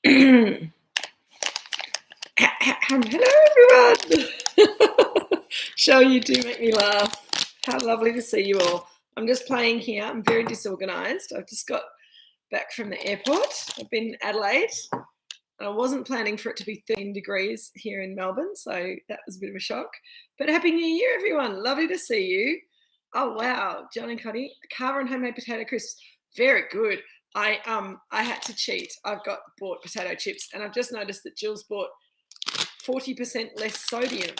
Hello, everyone. Shell, you do make me laugh. How lovely to see you all. I'm just playing here. I'm very disorganised. I've just got back from the airport. I've been in Adelaide. I wasn't planning for it to be 13 degrees here in Melbourne, so that was a bit of a shock. But Happy New Year, everyone. Lovely to see you. Oh, wow. John and Connie, Carver and homemade potato crisps. Very good. I had to cheat. I've bought potato chips, and I've just noticed that Jill's bought 40% less sodium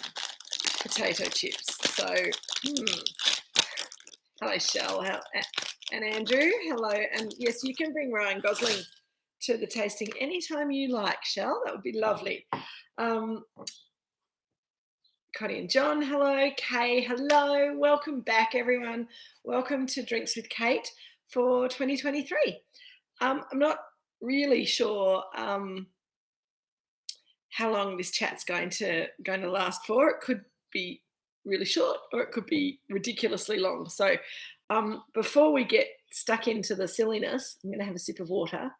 potato chips. So, hello, Shell, and Andrew. Hello, and yes, you can bring Ryan Gosling to the tasting anytime you like, Shell. That would be lovely. Connie and John, hello. Kay, hello. Welcome back, everyone. Welcome to Drinks with Kate for 2023. I'm not really sure how long this chat's going to last for. It could be really short or it could be ridiculously long. So before we get stuck into the silliness, I'm going to have a sip of water.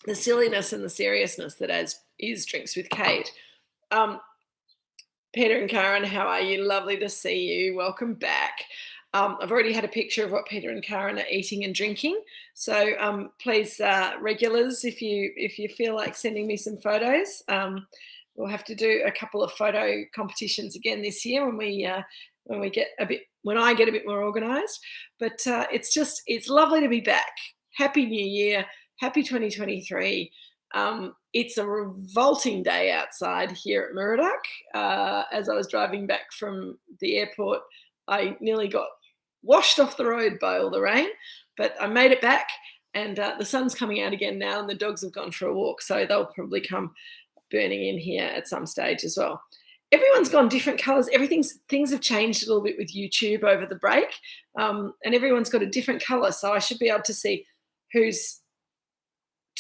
The silliness and the seriousness that is Drinks with Kate. Peter and Karen, how are you? Lovely to see you. Welcome back. I've already had a picture of what Peter and Karen are eating and drinking. So please, regulars, if you feel like sending me some photos, we'll have to do a couple of photo competitions again this year when I get a bit more organised. But it's lovely to be back. Happy New Year. Happy 2023. It's a revolting day outside here at Moorooduc. As I was driving back from the airport, I nearly got washed off the road by all the rain, but I made it back, and the sun's coming out again now, and the dogs have gone for a walk, so they'll probably come burning in here at some stage as well. Everyone's gone different colours. Things have changed a little bit with YouTube over the break, and everyone's got a different colour, so I should be able to see who's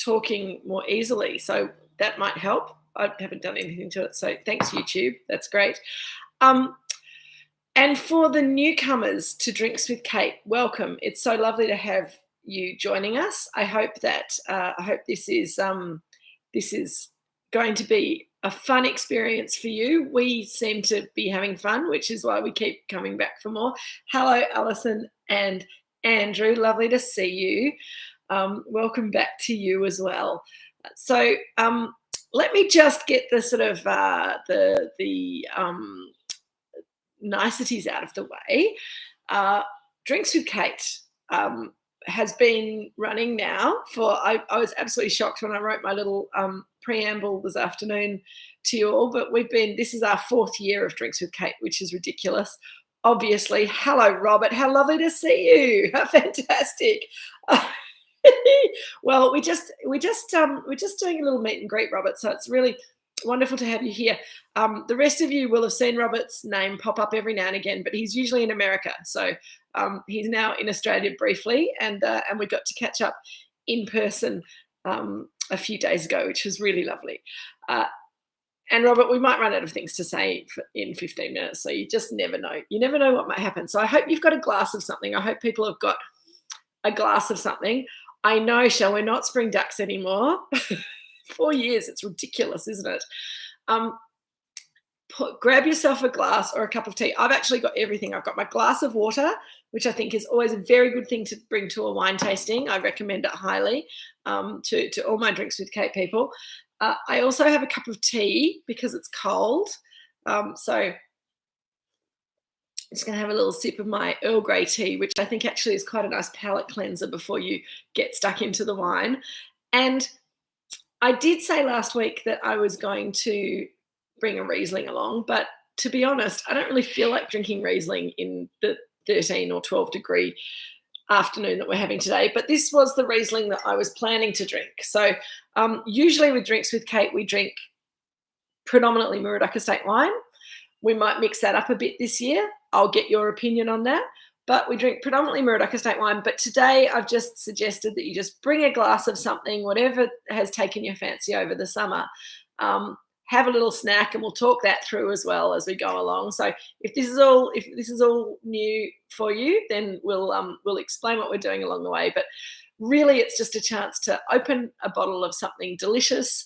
talking more easily, so that might help. I haven't done anything to it, so thanks, YouTube. That's great. And for the newcomers to Drinks with Kate, welcome. It's so lovely to have you joining us. I hope that this is going to be a fun experience for you. We seem to be having fun, which is why we keep coming back for more. Hello, Alison and Andrew. Lovely to see you. Welcome back to you as well. So let me just get the sort of the niceties out of the way. Drinks with Kate has been running now for, I was absolutely shocked when I wrote my little preamble this afternoon to you all, but this is our 4th year of Drinks with Kate, which is ridiculous. Obviously, hello, Robert. How lovely to see you. How fantastic. Well, we're just doing a little meet and greet, Robert, so it's really wonderful to have you here. The rest of you will have seen Robert's name pop up every now and again, but he's usually in America. So he's now in Australia briefly, and we got to catch up in person a few days ago, which was really lovely. And Robert, we might run out of things to say in 15 minutes, so you just never know. You never know what might happen. So I hope you've got a glass of something. I hope people have got a glass of something. I know, Shell, we're not spring ducks anymore. 4 years, it's ridiculous, isn't it? Grab yourself a glass or a cup of tea. I've actually got everything. I've got my glass of water, which I think is always a very good thing to bring to a wine tasting. I recommend it highly to all my Drinks with Kate people. I also have a cup of tea because it's cold. So I'm just going to have a little sip of my Earl Grey tea, which I think actually is quite a nice palate cleanser before you get stuck into the wine. And I did say last week that I was going to bring a Riesling along, but to be honest, I don't really feel like drinking Riesling in the 13 or 12 degree afternoon that we're having today, but this was the Riesling that I was planning to drink. So usually with Drinks with Kate, we drink predominantly Moorooduc Estate wine. We might mix that up a bit this year. I'll get your opinion on that. But we drink predominantly Moorooduc Estate wine. But today I've just suggested that you just bring a glass of something, whatever has taken your fancy over the summer. Have a little snack, and we'll talk that through as well as we go along. So if this is all new for you, then we'll explain what we're doing along the way. But really it's just a chance to open a bottle of something delicious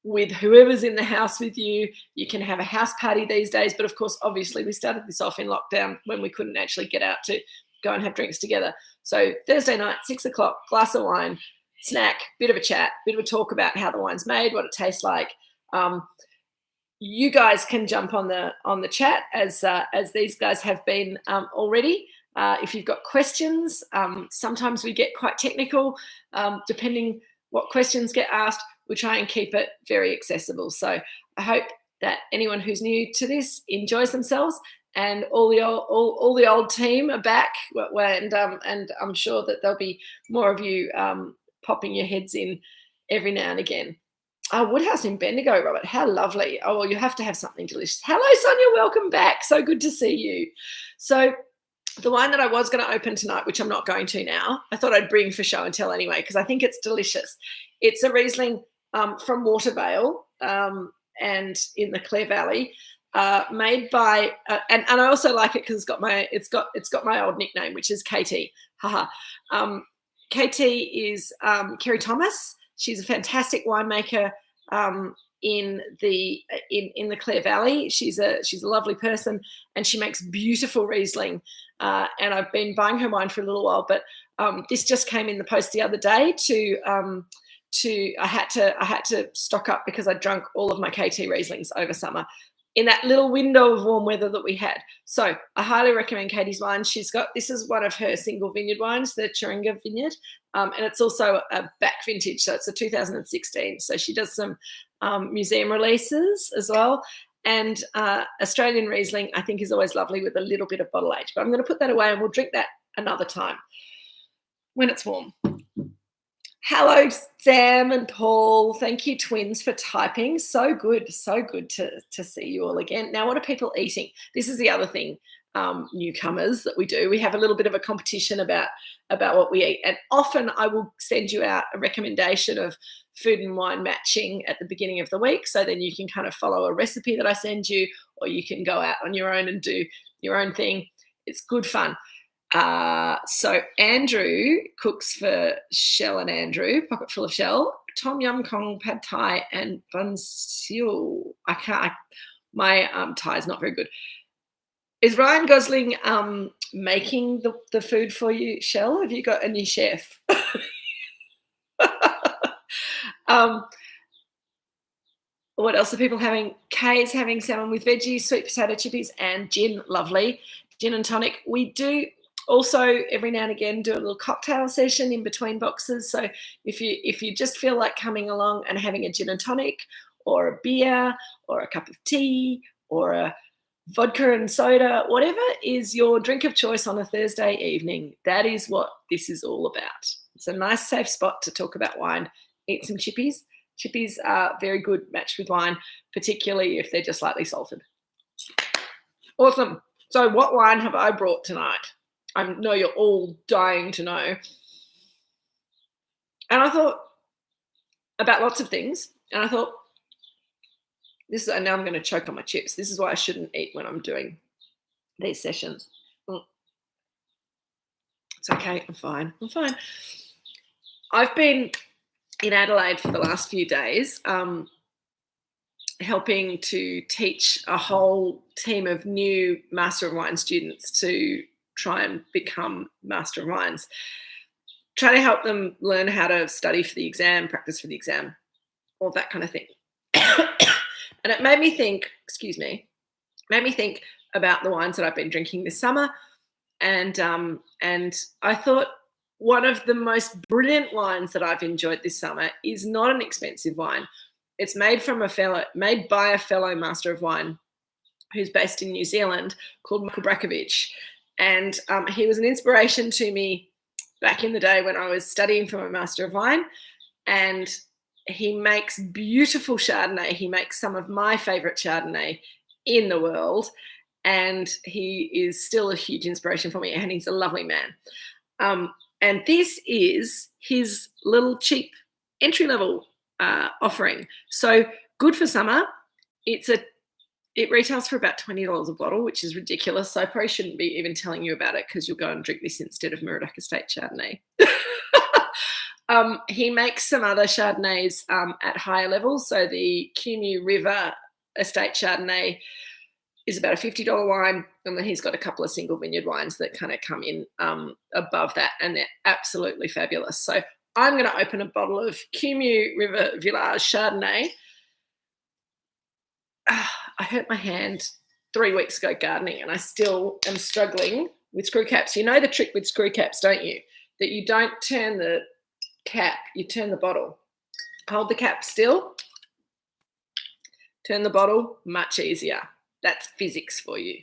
with whoever's in the house with you. You can have a house party these days, but of course, obviously, we started this off in lockdown when we couldn't actually get out to go and have drinks together. So Thursday night, 6 o'clock, glass of wine, snack, bit of a chat, bit of a talk about how the wine's made, what it tastes like. You guys can jump on the chat as these guys have been already. If you've got questions, sometimes we get quite technical, depending what questions get asked. We try and keep it very accessible. So I hope that anyone who's new to this enjoys themselves, and all the old team are back. And I'm sure that there'll be more of you popping your heads in every now and again. Woodhouse in Bendigo, Robert. How lovely. Oh, well, you have to have something delicious. Hello, Sonia. Welcome back. So good to see you. So the wine that I was going to open tonight, which I'm not going to now, I thought I'd bring for show and tell anyway, because I think it's delicious. It's a Riesling from Watervale and in the Clare Valley, made by and I also like it because it's got my old nickname, which is Katie. Haha. Katie is Kerry Thomas. She's a fantastic winemaker in the Clare Valley. She's a lovely person, and she makes beautiful Riesling. And I've been buying her wine for a little while, but this just came in the post the other day. I had to stock up because I drank all of my KT Rieslings over summer in that little window of warm weather that we had. So I highly recommend Katie's wine. This is one of her single vineyard wines, the Chiringa vineyard, and it's also a back vintage, so it's a 2016. So she does some museum releases as well. And Australian Riesling, I think, is always lovely with a little bit of bottle age. But I'm going to put that away, and we'll drink that another time when it's warm. Hello, Sam and Paul. Thank you, twins, for typing. So good to see you all again. Now, what are people eating? This is the other thing, newcomers, that we do. We have a little bit of a competition about what we eat. And often I will send you out a recommendation of food and wine matching at the beginning of the week. So then you can kind of follow a recipe that I send you, or you can go out on your own and do your own thing. It's good fun. So Andrew cooks for Shell and Andrew, pocket full of Shell, Tom Yum Kong, Pad Thai, and Bun Siu. My Thai is not very good. Is Ryan Gosling making the food for you, Shell? Have you got a new chef? What else are people having? Kay's having salmon with veggies, sweet potato chippies, and gin. Lovely. Gin and tonic. We do also every now and again do a little cocktail session in between boxes. So if you just feel like coming along and having a gin and tonic, or a beer, or a cup of tea, or a vodka and soda, whatever is your drink of choice on a Thursday evening, that is what this is all about. It's a nice safe spot to talk about wine, eat some chippies. Chippies are very good matched with wine, particularly if they're just slightly salted. Awesome. So what wine have I brought tonight? I know you're all dying to know. And I thought about lots of things. And I thought, now I'm going to choke on my chips. This is why I shouldn't eat when I'm doing these sessions. It's okay. I'm fine. I've been in Adelaide for the last few days, helping to teach a whole team of new Master of Wine students to try and become Master of Wines. Try to help them learn how to study for the exam, practice for the exam, all that kind of thing. And it made me think, about the wines that I've been drinking this summer. And I thought one of the most brilliant wines that I've enjoyed this summer is not an expensive wine. It's made by a fellow Master of Wine who's based in New Zealand, called Michael Brakovich. And he was an inspiration to me back in the day when I was studying for my Master of Wine. And he makes beautiful Chardonnay. He makes some of my favourite Chardonnay in the world. And he is still a huge inspiration for me. And he's a lovely man. And this is his little cheap entry-level offering. So good for summer. It retails for about $20 a bottle, which is ridiculous. So I probably shouldn't be even telling you about it because you'll go and drink this instead of Moorooduc Estate Chardonnay. He makes some other Chardonnays at higher levels. So the Moorooduc Estate Chardonnay is about a $50 wine, and then he's got a couple of single vineyard wines that kind of come in above that, and they're absolutely fabulous. So I'm going to open a bottle of Moorooduc Village Chardonnay. I hurt my hand 3 weeks ago gardening, and I still am struggling with screw caps. You know the trick with screw caps, don't you? That you don't turn the cap, you turn the bottle. Hold the cap still, turn the bottle, much easier. That's physics for you,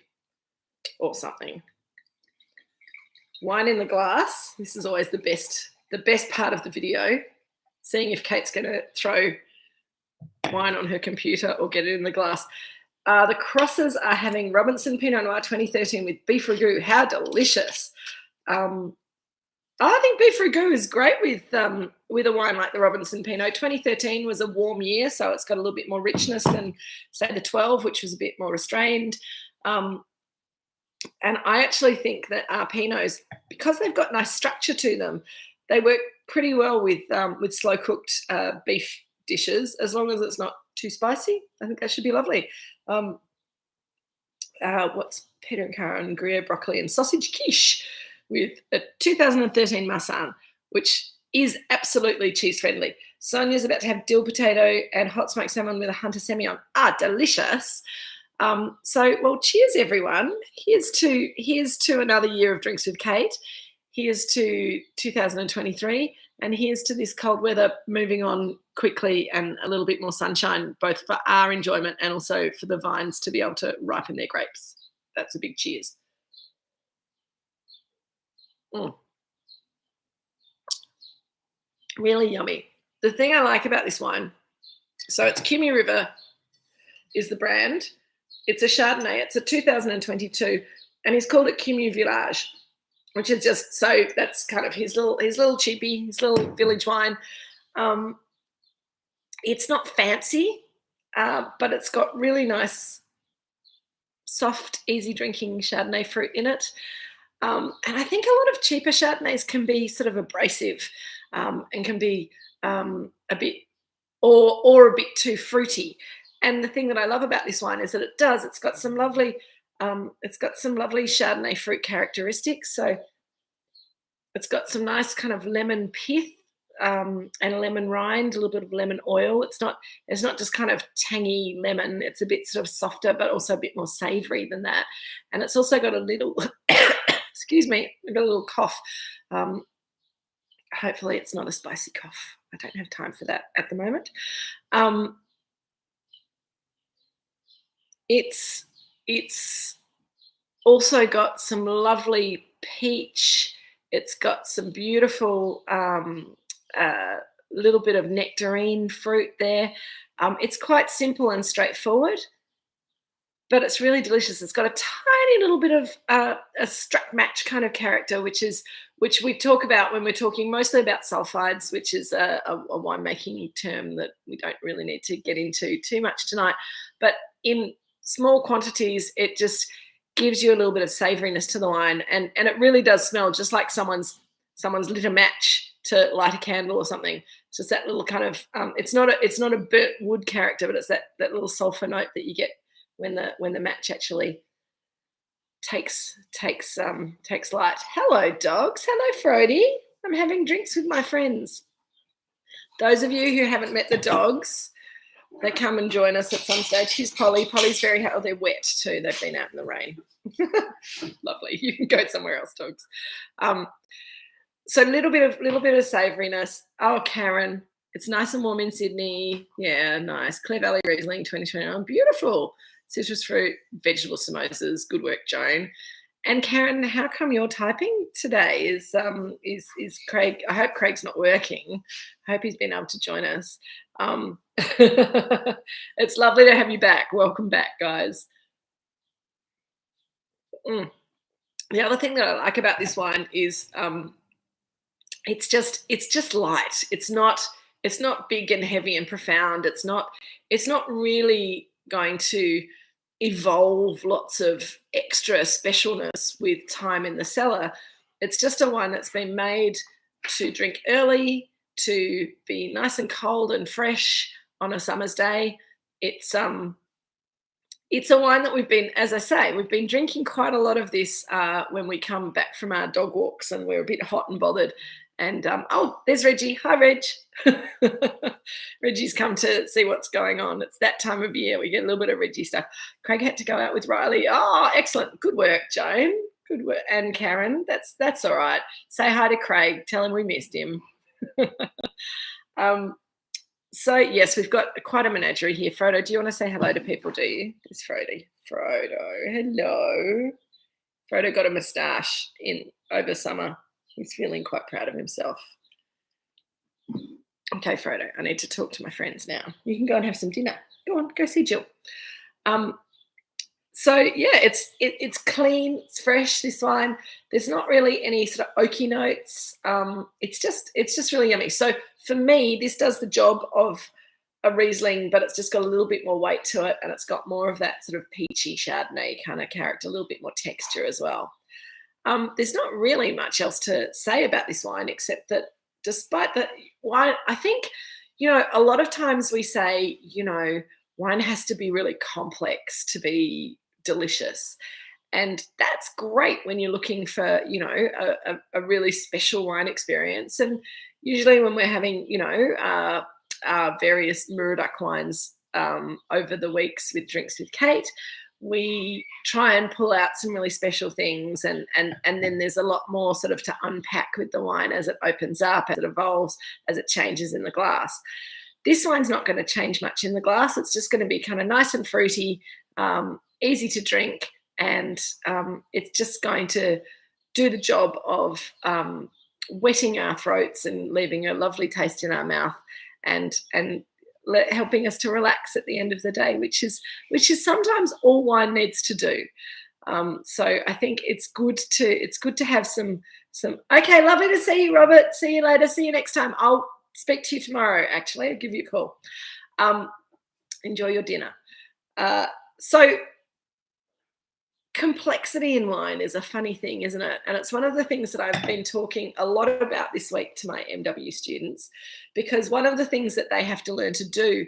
or something. Wine in the glass. This is always the best part of the video, seeing if Kate's going to throw wine on her computer or get it in the glass. The crosses are having Robinson Pinot Noir 2013 with beef ragout. How delicious. I think beef ragout is great with a wine like the Robinson Pinot. 2013 was a warm year, so it's got a little bit more richness than, say, the 12, which was a bit more restrained. And I actually think that our Pinots, because they've got nice structure to them, they work pretty well with slow-cooked beef dishes, as long as it's not too spicy. I think that should be lovely. What's Peter and Karen Gruyere broccoli and sausage quiche with a 2013 Marsanne, which is absolutely cheese-friendly. Sonia's about to have dill potato and hot smoked salmon with a Hunter Semillon. Delicious. Well, cheers, everyone. Here's to another year of Drinks with Kate. Here's to 2023. And here's to this cold weather moving on quickly and a little bit more sunshine, both for our enjoyment and also for the vines to be able to ripen their grapes. That's a big cheers. Really yummy. The thing I like about this wine, so it's Moorooduc is the brand. It's a Chardonnay. It's a 2022, and he's called it Moorooduc Village, which is just, so that's kind of his little cheapie, his little village wine. It's not fancy, but it's got really nice, soft, easy drinking Chardonnay fruit in it. And I think a lot of cheaper Chardonnays can be sort of abrasive and can be a bit or a bit too fruity. And the thing that I love about this wine is that it's got some lovely Chardonnay fruit characteristics. So it's got some nice kind of lemon pith and lemon rind, a little bit of lemon oil. It's not just kind of tangy lemon. It's a bit sort of softer, but also a bit more savoury than that. And it's also got a little, excuse me, I've got a little cough. Hopefully it's not a spicy cough. I don't have time for that at the moment. It's also got some lovely peach. It's got some beautiful little bit of nectarine fruit there. It's quite simple and straightforward, but it's really delicious. It's got a tiny little bit of a struck match kind of character, which we talk about when we're talking mostly about sulfides, which is a winemaking term that we don't really need to get into too much tonight. But in small quantities, it just gives you a little bit of savouriness to the wine, and it really does smell just like someone's lit a match to light a candle or something. It's just that little kind of it's not a burnt wood character, but it's that little sulphur note that you get when the match actually takes light. Hello, dogs. Hello, Frody. I'm having drinks with my friends. Those of you who haven't met the dogs, they come and join us at some stage. Here's Polly. Polly's very hot. Oh, they're wet too. They've been out in the rain. Lovely. You can go somewhere else, dogs. So a little bit of savouriness. Oh, Karen, it's nice and warm in Sydney. Yeah, nice. Clare Valley Riesling 2021. Beautiful. Citrus fruit, vegetable samosas. Good work, Joan. And Karen, how come you're typing today? Is Craig? I hope Craig's not working. I hope he's been able to join us. It's lovely to have you back. Welcome back, guys. The other thing that I like about this wine is it's just light. It's not big and heavy and profound. It's not really going to evolve lots of extra specialness with time in the cellar. It's just a wine that's been made to drink early, to be nice and cold and fresh on a summer's day. It's a wine that we've been, as I say, we've been drinking quite a lot of this when we come back from our dog walks and we're a bit hot and bothered. And oh, there's Reggie. Hi, Reg. Reggie's come to see what's going on. It's that time of year. We get a little bit of Reggie stuff. Craig had to go out with Riley. Oh, excellent. Good work, Joan. Good work. And Karen, that's all right. Say hi to Craig. Tell him we missed him. So, yes, we've got quite a menagerie here. Frodo, do you want to say hello to people, do you? There's Frodo. Hello. Frodo got a moustache over summer. He's feeling quite proud of himself. Okay, Frodo, I need to talk to my friends now. You can go and have some dinner. Go on, go see Jill. So, yeah, it's clean, it's fresh, this wine. There's not really any sort of oaky notes. It's just really yummy. So for me, this does the job of a Riesling, but it's just got a little bit more weight to it, and it's got more of that sort of peachy Chardonnay kind of character, a little bit more texture as well. There's not really much else to say about this wine except that despite that wine, I think, a lot of times we say, wine has to be really complex to be delicious. And that's great when you're looking for, a really special wine experience. And usually when we're having, various Moorooduc wines over the weeks with Drinks with Kate, we try and pull out some really special things, and then there's a lot more sort of to unpack with the wine as it opens up, as it evolves, as it changes in the glass. This wine's not going to change much in the glass. It's just going to be kind of nice and fruity, easy to drink, and it's just going to do the job of wetting our throats and leaving a lovely taste in our mouth, and helping us to relax at the end of the day, which is sometimes all wine needs to do. So I think it's good to have some. Okay, lovely to see you, Robert. See you later. See you next time. I'll speak to you tomorrow. Actually, I'll give you a call. Enjoy your dinner. So complexity in wine is a funny thing, isn't it? And it's one of the things that I've been talking a lot about this week to my MW students, because one of the things that they have to learn to do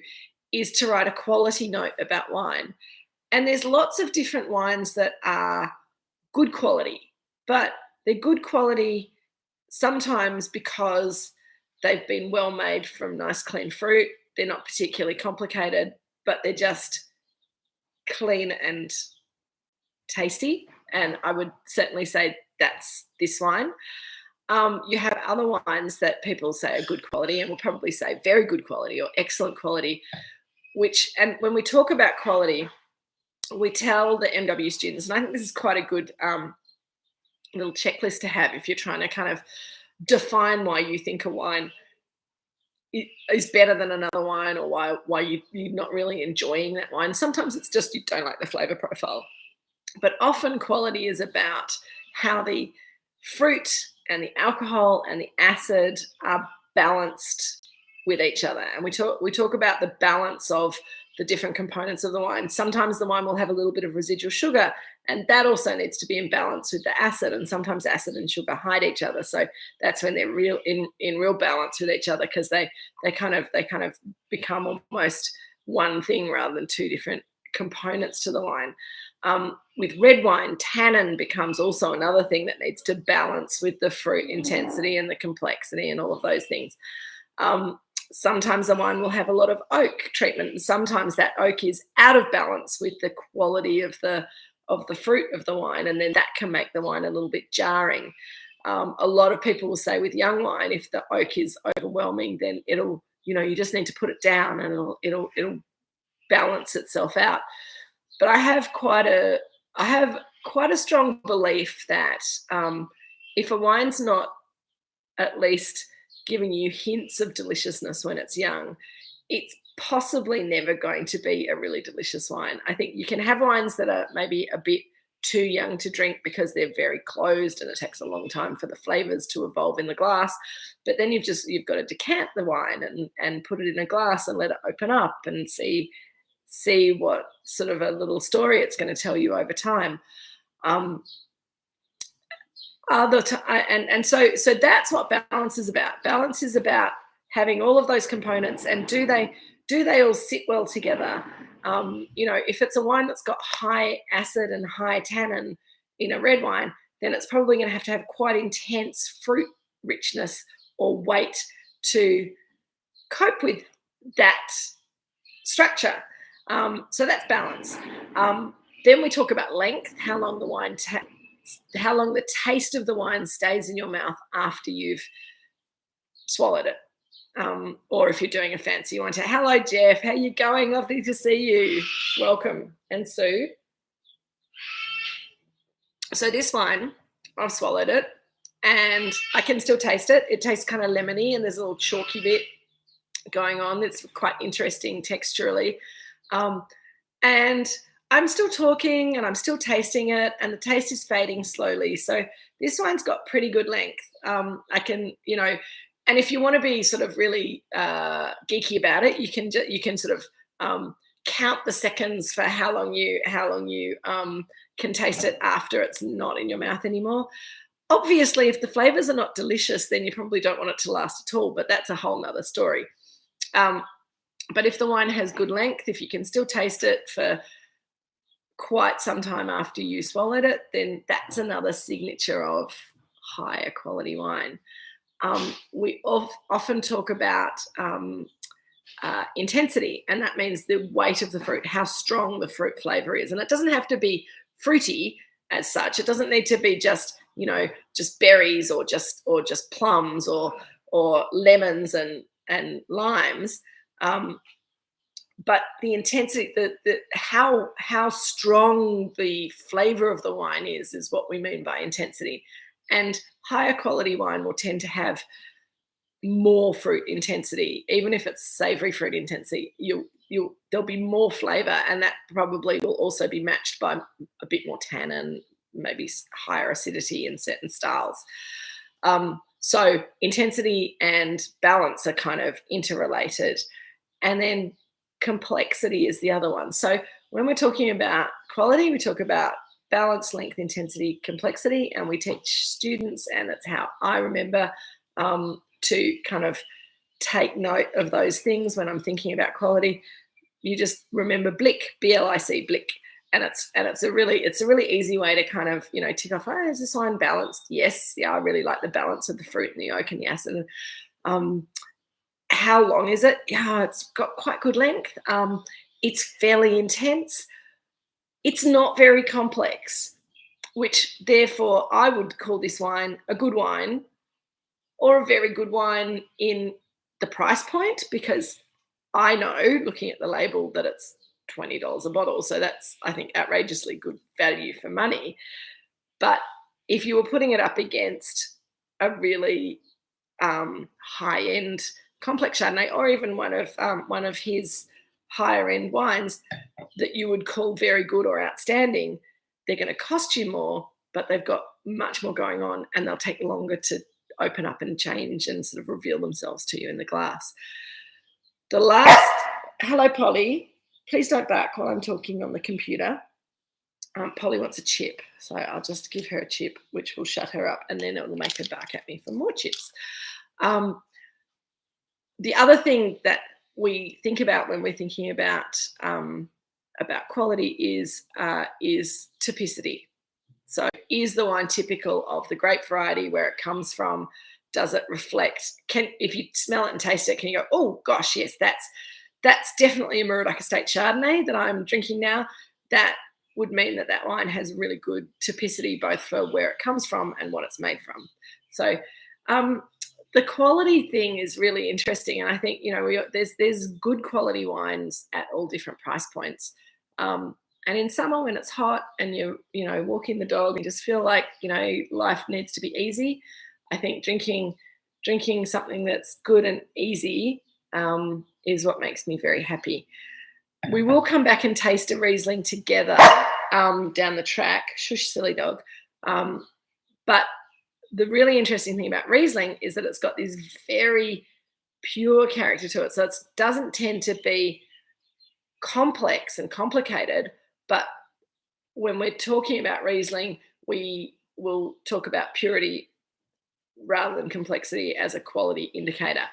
is to write a quality note about wine. And there's lots of different wines that are good quality, but they're good quality sometimes because they've been well made from nice, clean fruit. They're not particularly complicated, but they're just clean and tasty, and I would certainly say that's this wine. You have other wines that people say are good quality, and will probably say very good quality or excellent quality, and when we talk about quality, we tell the MW students, and I think this is quite a good little checklist to have if you're trying to kind of define why you think a wine is better than another wine, or why you're not really enjoying that wine. Sometimes it's just you don't like the flavour profile. But often quality is about how the fruit and the alcohol and the acid are balanced with each other. And we talk about the balance of the different components of the wine. Sometimes the wine will have a little bit of residual sugar, and that also needs to be in balance with the acid. And sometimes acid and sugar hide each other. So that's when they're in real balance with each other, because they kind of become almost one thing rather than two different components to the wine. With red wine, tannin becomes also another thing that needs to balance with the fruit intensity and the complexity and all of those things. Sometimes the wine will have a lot of oak treatment, and sometimes that oak is out of balance with the quality of the fruit of the wine, and then that can make the wine a little bit jarring. A lot of people will say with young wine, if the oak is overwhelming, then it'll, you just need to put it down and it'll balance itself out. But I have quite a strong belief that if a wine's not at least giving you hints of deliciousness when it's young, it's possibly never going to be a really delicious wine. I think you can have wines that are maybe a bit too young to drink because they're very closed and it takes a long time for the flavours to evolve in the glass. But then you've got to decant the wine and put it in a glass and let it open up and see what sort of a little story it's going to tell you over time. So that's what balance is about. Balance is about having all of those components, and do they all sit well together? If it's a wine that's got high acid and high tannin in a red wine, then it's probably going to have quite intense fruit richness or weight to cope with that structure. So that's balance. Then we talk about length, how long the taste of the wine stays in your mouth after you've swallowed it. Or if you're doing a fancy wine. Hello, Jeff. How you going? Lovely to see you. Welcome. And Sue. So this wine, I've swallowed it, and I can still taste it. It tastes kind of lemony, and there's a little chalky bit going on. It's quite interesting texturally. And I'm still talking, and I'm still tasting it, and the taste is fading slowly. So this wine's got pretty good length. I can, and if you want to be sort of really geeky about it, you can sort of count the seconds for how long you can taste it after it's not in your mouth anymore. Obviously, if the flavors are not delicious, then you probably don't want it to last at all, but that's a whole nother story. But if the wine has good length, if you can still taste it for quite some time after you swallowed it, then that's another signature of higher quality wine. We often talk about intensity, and that means the weight of the fruit, how strong the fruit flavor is. And it doesn't have to be fruity as such. It doesn't need to be just berries or just plums or lemons and limes. But the intensity, how strong the flavor of the wine is what we mean by intensity. And higher quality wine will tend to have more fruit intensity, even if it's savory fruit intensity. There'll be more flavor, and that probably will also be matched by a bit more tannin, maybe higher acidity in certain styles. So intensity and balance are kind of interrelated. And then complexity is the other one. So when we're talking about quality, we talk about balance, length, intensity, complexity, and we teach students, and that's how I remember to kind of take note of those things when I'm thinking about quality. You just remember BLIC, BLIC, BLIC, and it's a really easy way to kind of tick off. Oh, is this wine balanced? Yes, yeah, I really like the balance of the fruit and the oak and the acid. How long is it? Yeah, it's got quite good length. It's fairly intense. It's not very complex, which therefore I would call this wine a good wine, or a very good wine in the price point, because I know, looking at the label, that it's $20 a bottle. So that's, I think, outrageously good value for money. But if you were putting it up against a really high-end complex Chardonnay, or even one of his higher-end wines that you would call very good or outstanding, they're going to cost you more, but they've got much more going on, and they'll take longer to open up and change and sort of reveal themselves to you in the glass. The last, hello, Polly. Please don't bark while I'm talking on the computer. Polly wants a chip, so I'll just give her a chip, which will shut her up, and then it will make her bark at me for more chips. The other thing that we think about when we're thinking about quality is typicity. So is the wine typical of the grape variety, where it comes from? Does it reflect? If you smell it and taste it, can you go, oh gosh, yes, that's definitely a Moorooduc Estate Chardonnay that I'm drinking now? That would mean that wine has really good typicity, both for where it comes from and what it's made from. So the quality thing is really interesting, and I think there's good quality wines at all different price points. And in summer, when it's hot and you're walking the dog and just feel like life needs to be easy, I think drinking something that's good and easy is what makes me very happy. We will come back and taste a Riesling together down the track. Shush, silly dog. But the really interesting thing about Riesling is that it's got this very pure character to it. So it doesn't tend to be complex and complicated, but when we're talking about Riesling, we will talk about purity rather than complexity as a quality indicator.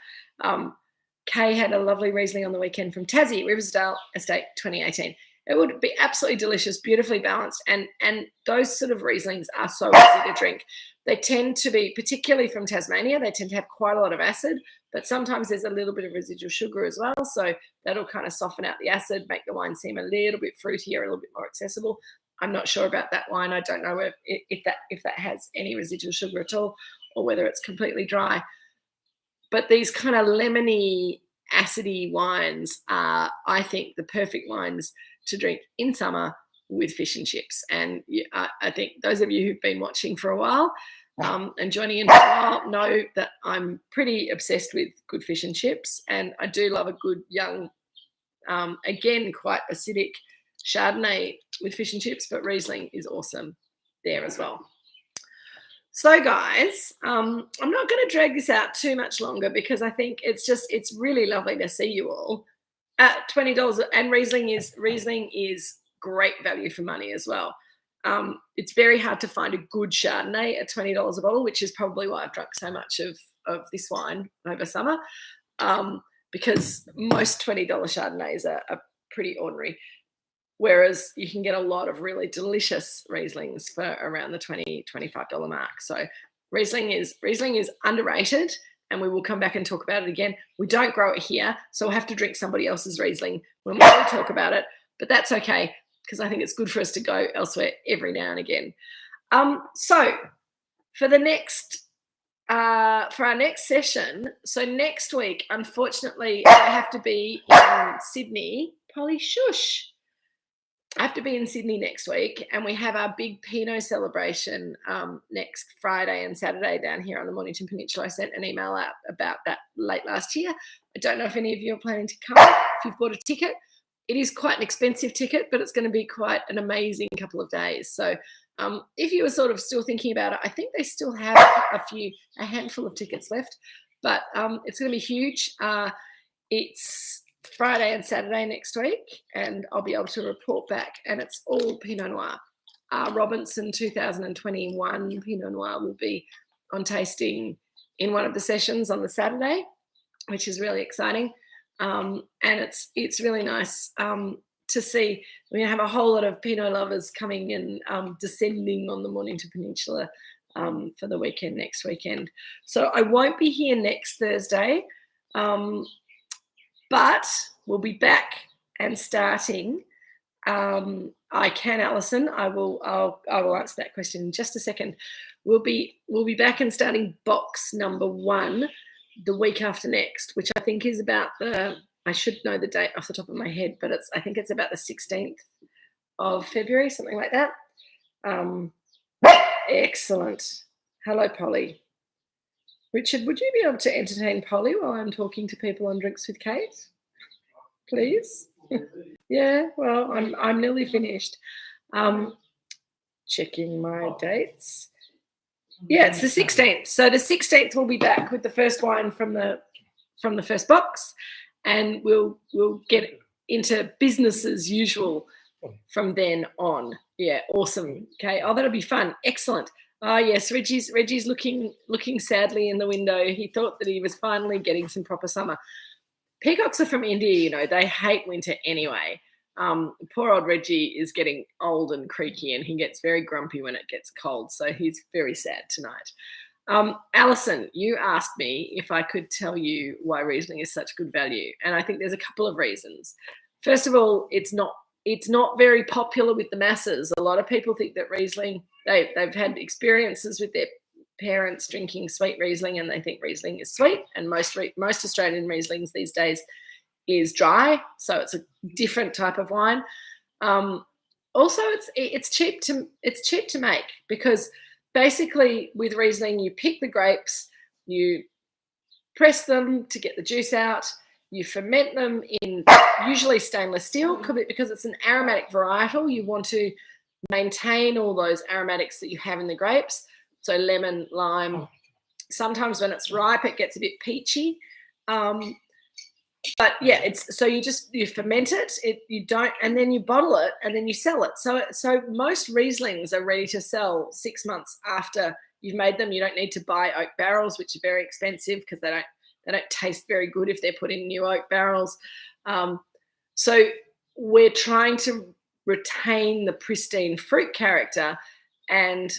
Kay had a lovely Riesling on the weekend from Tassie, Riversdale Estate 2018. It would be absolutely delicious, beautifully balanced, and those sort of Rieslings are so easy to drink. They tend to be, particularly from Tasmania, they tend to have quite a lot of acid, but sometimes there's a little bit of residual sugar as well, so that'll kind of soften out the acid, make the wine seem a little bit fruitier, a little bit more accessible. I'm not sure about that wine. I don't know if that has any residual sugar at all, or whether it's completely dry. But these kind of lemony, acidy wines are, I think, the perfect wines to drink in summer with fish and chips. And I think those of you who've been watching for a while and joining in for a while know that I'm pretty obsessed with good fish and chips. And I do love a good young, again, quite acidic Chardonnay with fish and chips, but Riesling is awesome there as well. So guys, I'm not going to drag this out too much longer because I think it's really lovely to see you all at $20. And Riesling is great value for money as well. It's very hard to find a good Chardonnay at $20 a bottle, which is probably why I've drunk so much of this wine over summer, because most $20 Chardonnays are pretty ordinary. Whereas you can get a lot of really delicious Rieslings for around the $20, $25 mark. So Riesling is underrated, and we will come back and talk about it again. We don't grow it here, so we'll have to drink somebody else's Riesling when we talk about it. But that's okay, because I think it's good for us to go elsewhere every now and again. So for our next session, so next week, unfortunately, I have to be in Sydney. Polly, shush. I have to be in Sydney next week, and we have our big Pinot celebration next Friday and Saturday down here on the Mornington Peninsula. I sent an email out about that late last year. I don't know if any of you are planning to come. If you've bought a ticket, it is quite an expensive ticket, but it's going to be quite an amazing couple of days. So if you were sort of still thinking about it, I think they still have a handful of tickets left, but it's going to be huge. It's Friday and Saturday next week, and I'll be able to report back, and it's all Pinot Noir. Robinson 2021 Pinot Noir will be on tasting in one of the sessions on the Saturday, which is really exciting. And it's really nice to see. We have a whole lot of Pinot lovers coming and descending on the Mornington Peninsula for the weekend, next weekend. So I won't be here next Thursday, but we'll be back and starting. Alison, I'll answer that question in just a second. We'll be back and starting box number 1 the week after next, which I think is about I should know the date off the top of my head, but I think it's about the 16th of February, something like that. Excellent. Hello, Polly. Richard, would you be able to entertain Polly while I'm talking to people on Drinks with Kate? Please? Yeah, well, I'm nearly finished. Checking my dates. Yeah, it's the 16th. So the 16th we'll be back with the first wine from the first box, and we'll get into business as usual from then on. Yeah, awesome. Okay. Oh, that'll be fun. Excellent. Oh yes, Reggie's looking sadly in the window. He thought that he was finally getting some proper summer. Peacocks are from India, you know, they hate winter anyway. Poor old Reggie is getting old and creaky, and he gets very grumpy when it gets cold, so he's very sad tonight. Alison, you asked me if I could tell you why Riesling is such good value, and I think there's a couple of reasons. First of all, it's not very popular with the masses. A lot of people think that Riesling, they've had experiences with their parents drinking sweet Riesling, and they think Riesling is sweet, and most Australian Rieslings these days is dry, so it's a different type of wine. Also, it's cheap to make, because basically with Riesling you pick the grapes, you press them to get the juice out, you ferment them in usually stainless steel, because it's an aromatic varietal. You want to maintain all those aromatics that you have in the grapes, so lemon, lime. Sometimes when it's ripe it gets a bit peachy. But yeah, you ferment it, and then you bottle it, and then you sell it. So most Rieslings are ready to sell 6 months after you've made them. You don't need to buy oak barrels, which are very expensive because they They don't taste very good if they're put in new oak barrels. So we're trying to retain the pristine fruit character and